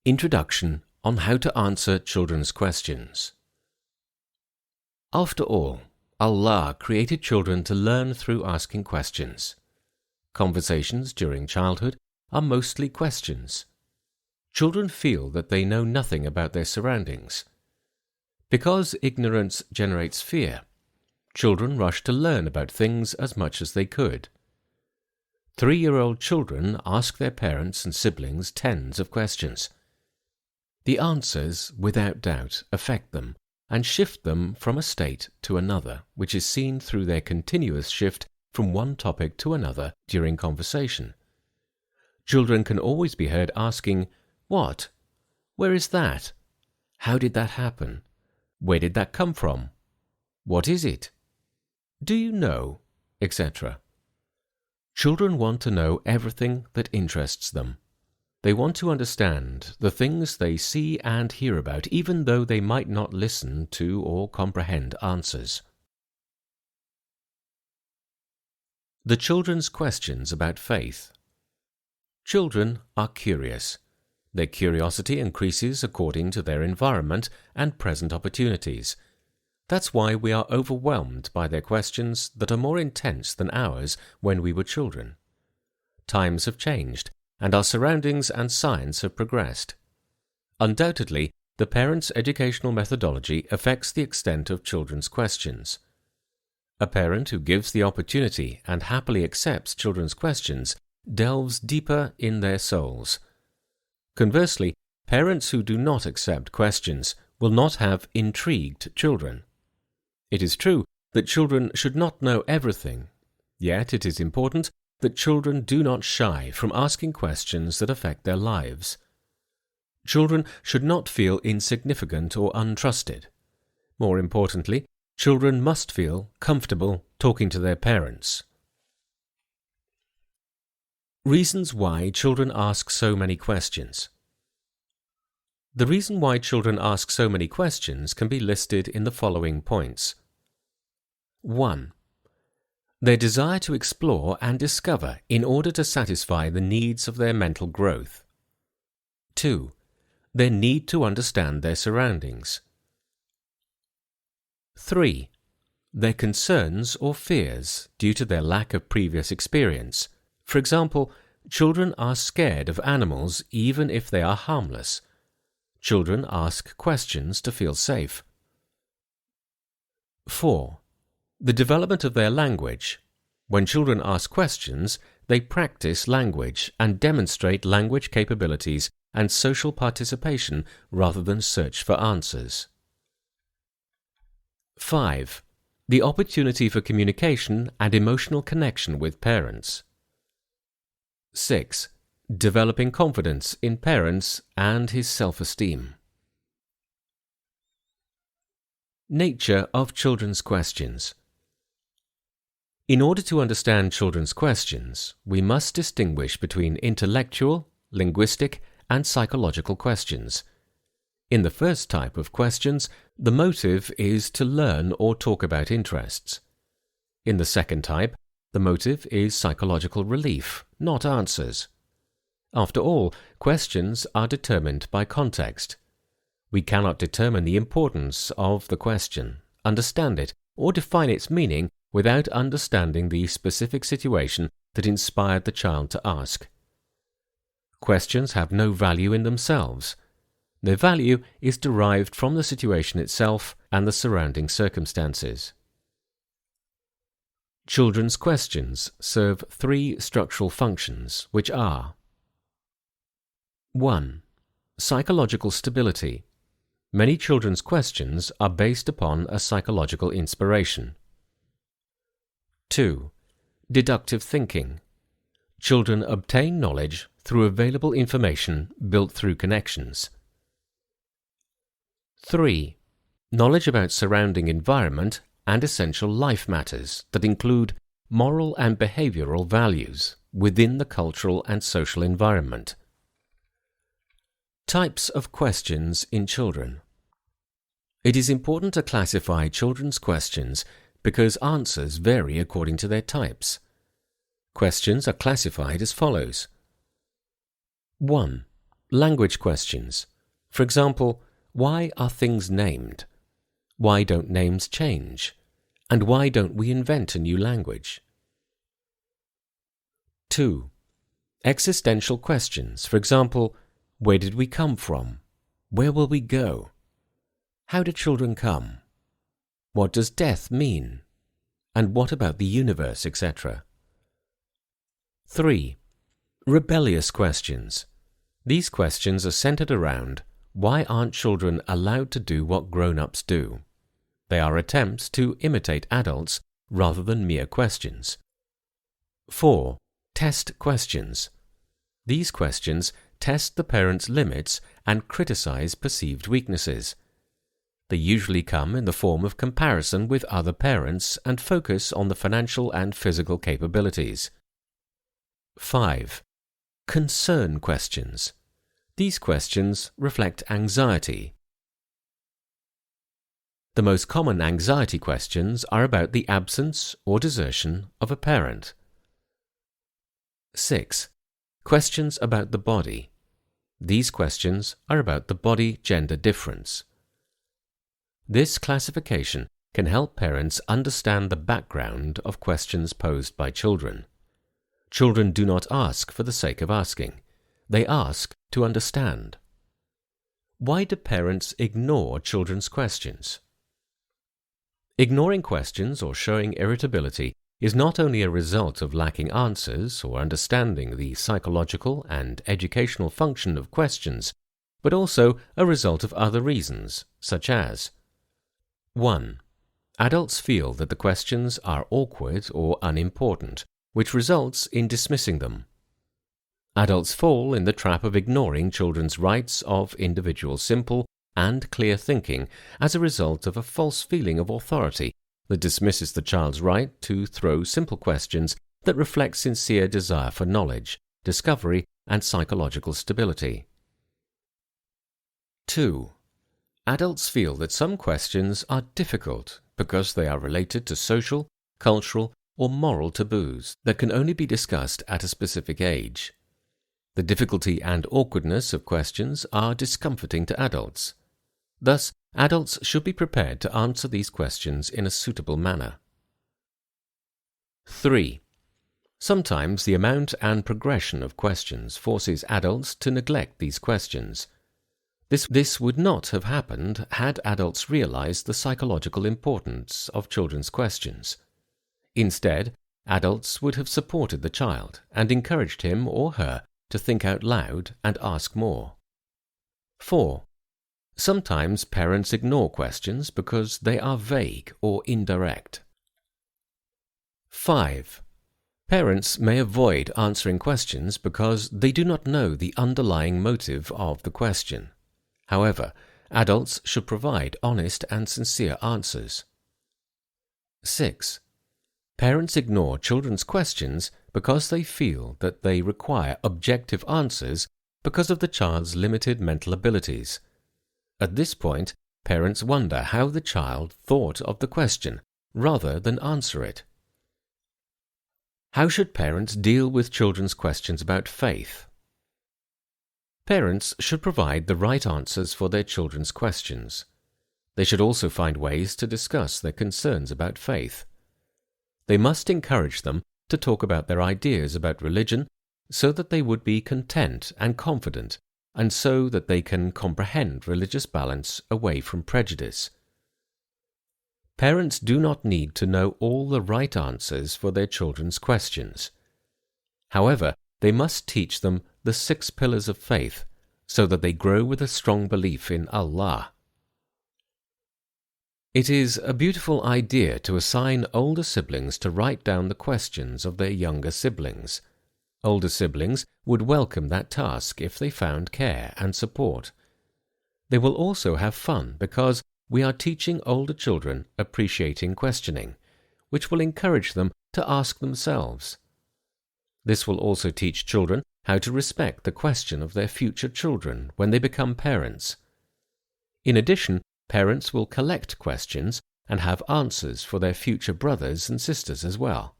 Introduction on how to answer children's questions. After all, Allah created children to learn through asking questions. Conversations during childhood are mostly questions. Children feel that they know nothing about their surroundings. Because ignorance generates fear, children rush to learn about things as much as they could. 3-year-old children ask their parents and siblings tens of questions. The answers, without doubt, affect them and shift them from a state to another, which is seen through their continuous shift from one topic to another during conversation. Children can always be heard asking, "What? Where is that? How did that happen? Where did that come from? What is it? Do you know?" etc. Children want to know everything that interests them. They want to understand the things they see and hear about, even though they might not listen to or comprehend answers. The children's questions about faith. Children are curious. Their curiosity increases according to their environment and present opportunities. That's why we are overwhelmed by their questions that are more intense than ours when we were children. Times have changed, and our surroundings and science have progressed. Undoubtedly, the parent's educational methodology affects the extent of children's questions. A parent who gives the opportunity and happily accepts children's questions delves deeper in their souls. Conversely, parents who do not accept questions will not have intrigued children. It is true that children should not know everything, yet it is important that children do not shy from asking questions that affect their lives. Children should not feel insignificant or untrusted. More importantly, children must feel comfortable talking to their parents. Reasons why children ask so many questions. The reason why children ask so many questions can be listed in the following points. 1. Their desire to explore and discover in order to satisfy the needs of their mental growth. 2. Their need to understand their surroundings. 3. Their concerns or fears due to their lack of previous experience. For example, children are scared of animals even if they are harmless. Children ask questions to feel safe. 4. The development of their language. When children ask questions, they practice language and demonstrate language capabilities and social participation rather than search for answers. 5. The opportunity for communication and emotional connection with parents. 6. Developing confidence in parents and his self-esteem. Nature of children's questions. In order to understand children's questions, we must distinguish between intellectual, linguistic, and psychological questions. In the first type of questions, the motive is to learn or talk about interests. In the second type, the motive is psychological relief, not answers. After all, questions are determined by context. We cannot determine the importance of the question, understand it, or define its meaning without understanding the specific situation that inspired the child to ask. Questions have no value in themselves. Their value is derived from the situation itself and the surrounding circumstances. Children's questions serve 3 structural functions, which are: 1. Psychological stability. Many children's questions are based upon a psychological inspiration. 2. Deductive thinking. Children obtain knowledge through available information built through connections. 3. Knowledge about surrounding environment and essential life matters that include moral and behavioral values within the cultural and social environment. Types of questions in children. It is important to classify children's questions because answers vary according to their types. Questions are classified as follows. 1. Language questions. For example, why are things named? Why don't names change? And why don't we invent a new language? 2. Existential questions. For example, where did we come from? Where will we go? How do children come? What does death mean? And what about the universe, etc.? 3. Rebellious questions. These questions are centered around why aren't children allowed to do what grown-ups do? They are attempts to imitate adults rather than mere questions. 4. Test questions. These questions test the parent's limits and criticize perceived weaknesses. They usually come in the form of comparison with other parents and focus on the financial and physical capabilities. 5. Concern questions. These questions reflect anxiety. The most common anxiety questions are about the absence or desertion of a parent. 6. Questions about the body. These questions are about the body-gender difference. This classification can help parents understand the background of questions posed by children. Children do not ask for the sake of asking. They ask to understand. Why do parents ignore children's questions? Ignoring questions or showing irritability is not only a result of lacking answers or understanding the psychological and educational function of questions, but also a result of other reasons, such as 1. Adults feel that the questions are awkward or unimportant, which results in dismissing them. Adults fall in the trap of ignoring children's rights of individual simple and clear thinking as a result of a false feeling of authority that dismisses the child's right to throw simple questions that reflect sincere desire for knowledge, discovery, and psychological stability. 2. Adults feel that some questions are difficult because they are related to social, cultural, or moral taboos that can only be discussed at a specific age. The difficulty and awkwardness of questions are discomforting to adults. Thus, adults should be prepared to answer these questions in a suitable manner. 3. Sometimes the amount and progression of questions forces adults to neglect these questions. This would not have happened had adults realized the psychological importance of children's questions. Instead, adults would have supported the child and encouraged him or her to think out loud and ask more. 4. Sometimes parents ignore questions because they are vague or indirect. 5. Parents may avoid answering questions because they do not know the underlying motive of the question. However, adults should provide honest and sincere answers. 6. Parents ignore children's questions because they feel that they require objective answers because of the child's limited mental abilities. At this point, parents wonder how the child thought of the question rather than answer it. How should parents deal with children's questions about faith? Parents should provide the right answers for their children's questions. They should also find ways to discuss their concerns about faith. They must encourage them to talk about their ideas about religion so that they would be content and confident, and so that they can comprehend religious balance away from prejudice. Parents do not need to know all the right answers for their children's questions. However, they must teach them the 6 pillars of faith so that they grow with a strong belief in Allah. It is a beautiful idea to assign older siblings to write down the questions of their younger siblings. Older siblings would welcome that task if they found care and support. They will also have fun because we are teaching older children appreciating questioning, which will encourage them to ask themselves. This will also teach children how to respect the question of their future children when they become parents. In addition, parents will collect questions and have answers for their future brothers and sisters as well.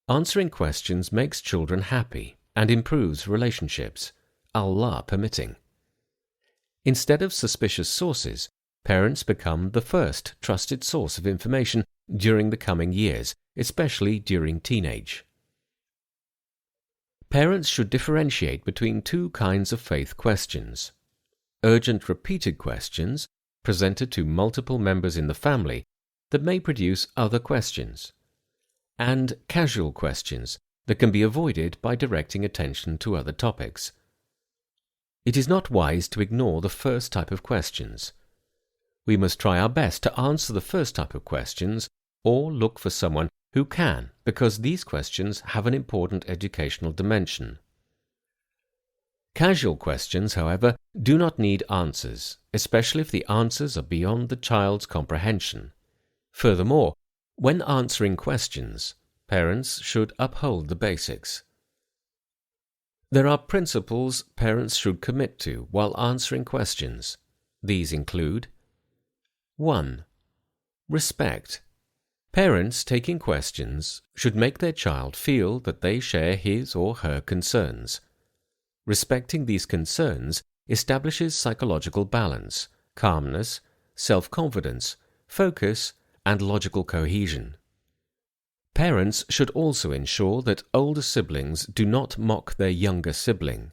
Answering questions makes children happy and improves relationships. Allah permitting. Instead of suspicious sources, parents become the first trusted source of information during the coming years, especially during teenage. Parents should differentiate between two kinds of faith questions: urgent repeated questions presented to multiple members in the family that may produce other questions, and casual questions that can be avoided by directing attention to other topics. It is not wise to ignore the first type of questions. We must try our best to answer the first type of questions or look for someone who can, because these questions have an important educational dimension. Casual questions, however, do not need answers, especially if the answers are beyond the child's comprehension. Furthermore, when answering questions, parents should uphold the basics. There are principles parents should commit to while answering questions. These include: 1. Respect. Parents taking questions should make their child feel that they share his or her concerns. Respecting these concerns establishes psychological balance, calmness, self-confidence, focus, and logical cohesion. Parents should also ensure that older siblings do not mock their younger sibling.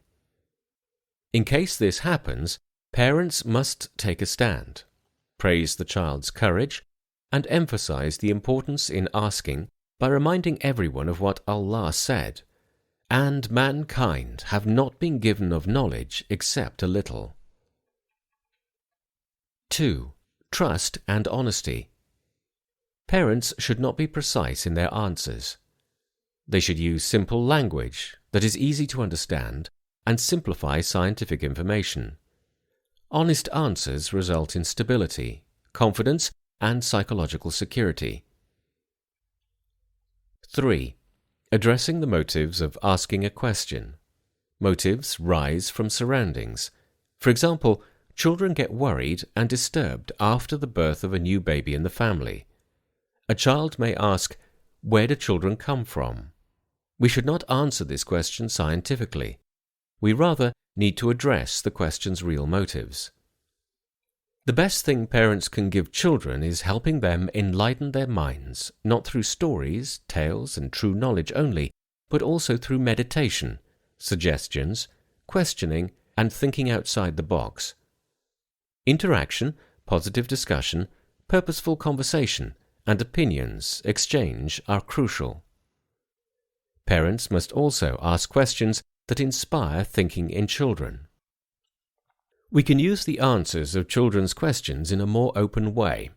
In case this happens, parents must take a stand, praise the child's courage, and emphasize the importance in asking by reminding everyone of what Allah said, "And mankind have not been given of knowledge except a little." 2. Trust and honesty. Parents should not be precise in their answers. They should use simple language that is easy to understand and simplify scientific information. Honest answers result in stability, confidence, and psychological security. 3. Addressing the motives of asking a question. Motives rise from surroundings. For example, children get worried and disturbed after the birth of a new baby in the family. A child may ask, "Where do children come from?" We should not answer this question scientifically. We rather need to address the question's real motives. The best thing parents can give children is helping them enlighten their minds, not through stories, tales, and true knowledge only, but also through meditation, suggestions, questioning, and thinking outside the box. Interaction, positive discussion, purposeful conversation, and opinions exchange are crucial. Parents must also ask questions that inspire thinking in children. We can use the answers of children's questions in a more open way.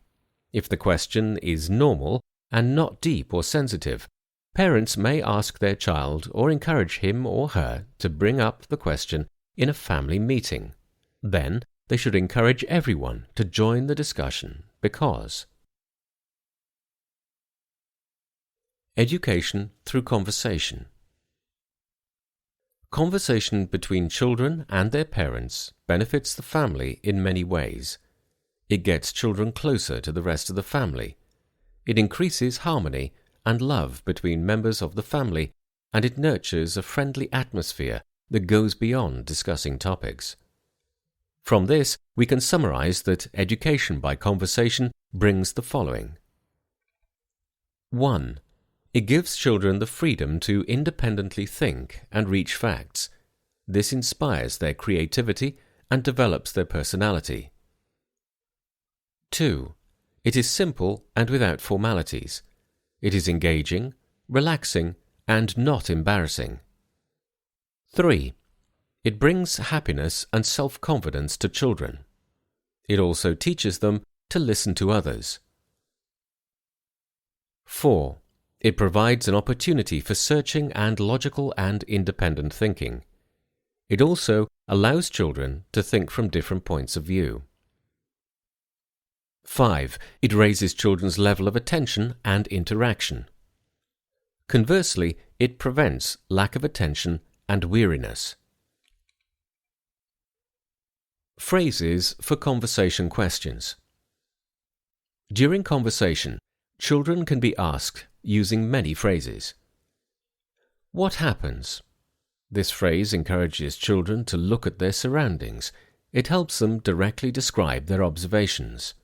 If the question is normal and not deep or sensitive, parents may ask their child or encourage him or her to bring up the question in a family meeting. Then they should encourage everyone to join the discussion because education through conversation. Conversation between children and their parents benefits the family in many ways. It gets children closer to the rest of the family. It increases harmony and love between members of the family, and it nurtures a friendly atmosphere that goes beyond discussing topics. From this, we can summarize that education by conversation brings the following. 1. It gives children the freedom to independently think and reach facts. This inspires their creativity and develops their personality. 2. It is simple and without formalities. It is engaging, relaxing, and not embarrassing. 3. It brings happiness and self-confidence to children. It also teaches them to listen to others. 4. It provides an opportunity for searching and logical and independent thinking. It also allows children to think from different points of view. 5. It raises children's level of attention and interaction. Conversely, it prevents lack of attention and weariness. Phrases for conversation questions. During conversation, children can be asked using many phrases. What happens? This phrase encourages children to look at their surroundings. It helps them directly describe their observations.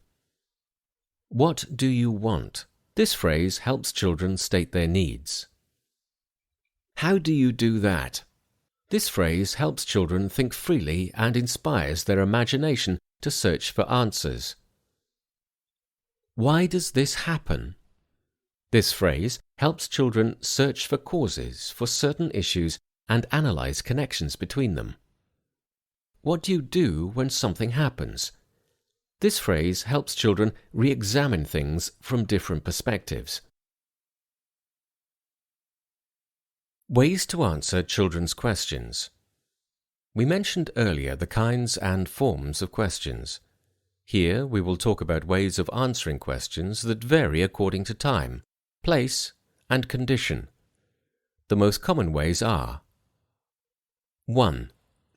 What do you want? This phrase helps children state their needs. How do you do that? This phrase helps children think freely and inspires their imagination to search for answers. Why does this happen? This phrase helps children search for causes for certain issues and analyze connections between them. What do you do when something happens? This phrase helps children re-examine things from different perspectives. Ways to answer children's questions. We mentioned earlier the kinds and forms of questions. Here we will talk about ways of answering questions that vary according to time, place, and condition. The most common ways are: 1.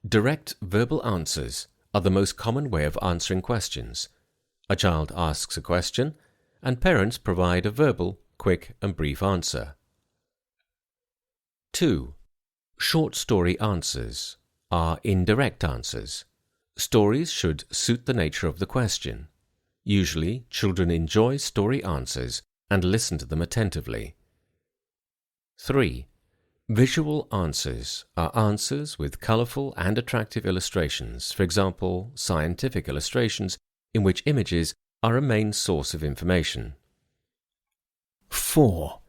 Direct verbal answers are the most common way of answering questions. A child asks a question, and parents provide a verbal, quick and brief answer. 2. Short story answers are indirect answers. Stories should suit the nature of the question. Usually, children enjoy story answers and listen to them attentively. 3. Visual answers are answers with colorful and attractive illustrations, for example, scientific illustrations in which images are a main source of information. 4.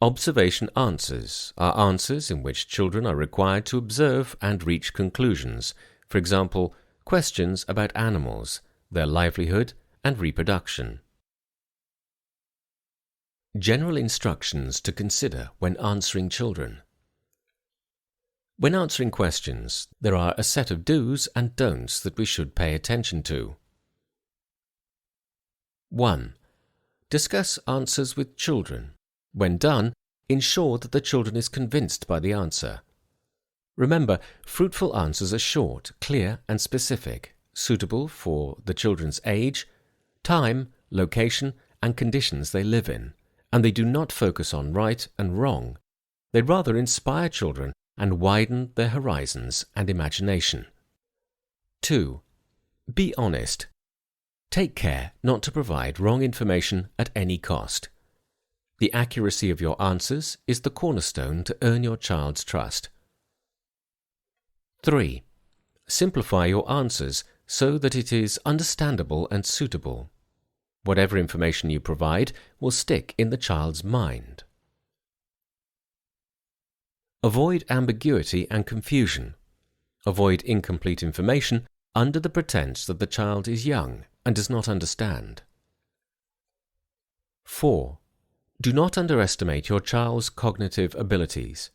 Observation answers are answers in which children are required to observe and reach conclusions, for example, questions about animals, their livelihood and reproduction. General instructions to consider when answering children. When answering questions, there are a set of do's and don'ts that we should pay attention to. 1. Discuss answers with children. When done, ensure that the children is convinced by the answer. Remember, fruitful answers are short, clear, and specific, suitable for the children's age, time, location, and conditions they live in, and they do not focus on right and wrong. They rather inspire children and widen their horizons and imagination. 2. Be honest. Take care not to provide wrong information at any cost. The accuracy of your answers is the cornerstone to earn your child's trust. 3. Simplify your answers so that it is understandable and suitable. Whatever information you provide will stick in the child's mind. Avoid ambiguity and confusion. Avoid incomplete information under the pretense that the child is young and does not understand. 4. Do not underestimate your child's cognitive abilities.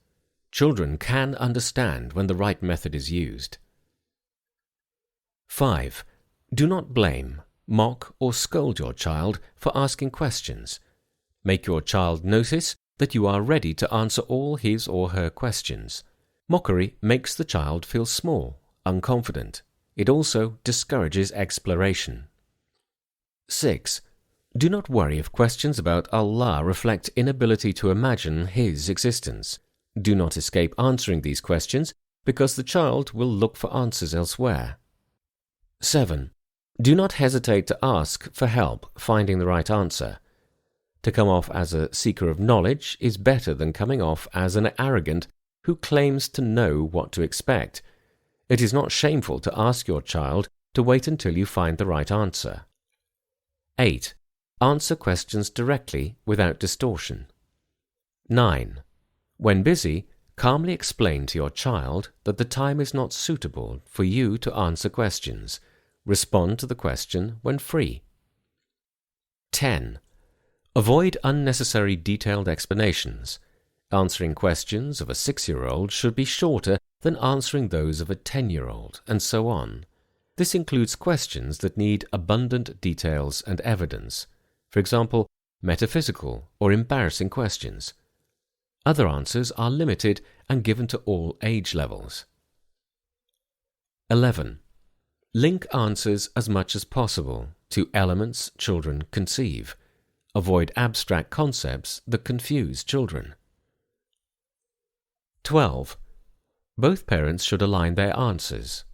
Children can understand when the right method is used. 5. Do not blame, mock, or scold your child for asking questions. Make your child notice that you are ready to answer all his or her questions. Mockery makes the child feel small, unconfident. It also discourages exploration. 6. Do not worry if questions about Allah reflect inability to imagine His existence. Do not escape answering these questions because the child will look for answers elsewhere. 7. Do not hesitate to ask for help finding the right answer. To come off as a seeker of knowledge is better than coming off as an arrogant who claims to know what to expect. It is not shameful to ask your child to wait until you find the right answer. 8. Answer questions directly without distortion. 9. When busy, calmly explain to your child that the time is not suitable for you to answer questions. Respond to the question when free. 10. Avoid unnecessary detailed explanations. Answering questions of a 6-year-old should be shorter than answering those of a 10-year-old, and so on. This includes questions that need abundant details and evidence. For example, metaphysical or embarrassing questions. Other answers are limited and given to all age levels. 11. Link answers as much as possible to elements children conceive. Avoid abstract concepts that confuse children. 12. Both parents should align their answers.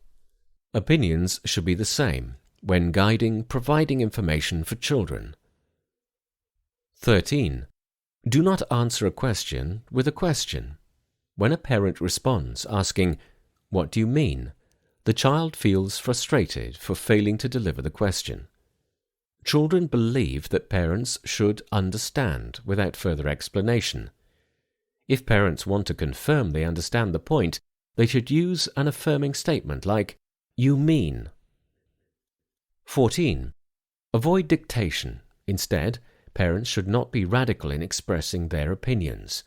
Opinions should be the same when providing information for children. 13. Do not answer a question with a question. When a parent responds asking, "What do you mean?" the child feels frustrated for failing to deliver the question. Children believe that parents should understand without further explanation. If parents want to confirm they understand the point, they should use an affirming statement like, "You mean." 14. Avoid dictation. Instead, parents should not be radical in expressing their opinions.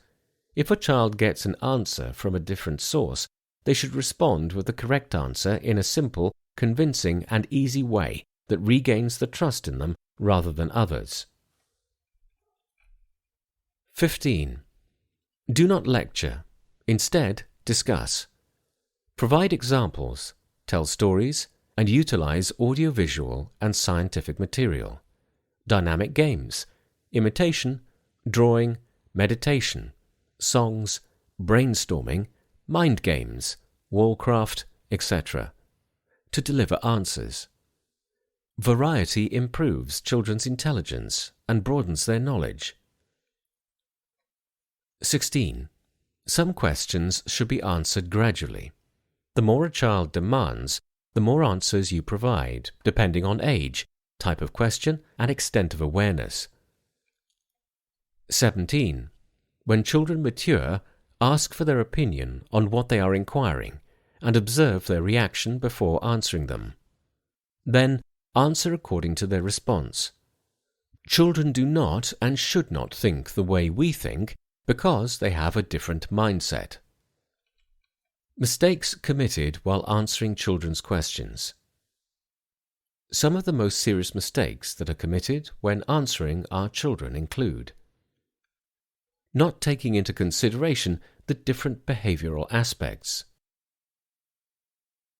If a child gets an answer from a different source, they should respond with the correct answer in a simple, convincing, and easy way that regains the trust in them rather than others. 15. Do not lecture. Instead, discuss. Provide examples, tell stories, and utilize audiovisual and scientific material, dynamic games, imitation, drawing, meditation, songs, brainstorming, mind games, wallcraft, etc., to deliver answers. Variety improves children's intelligence and broadens their knowledge. 16. Some questions should be answered gradually. The more a child demands, the more answers you provide, depending on age, type of question, and extent of awareness. 17. When children mature, ask for their opinion on what they are inquiring, and observe their reaction before answering them. Then, answer according to their response. Children do not and should not think the way we think because they have a different mindset. Mistakes committed while answering children's questions. Some of the most serious mistakes that are committed when answering our children include not taking into consideration the different behavioral aspects.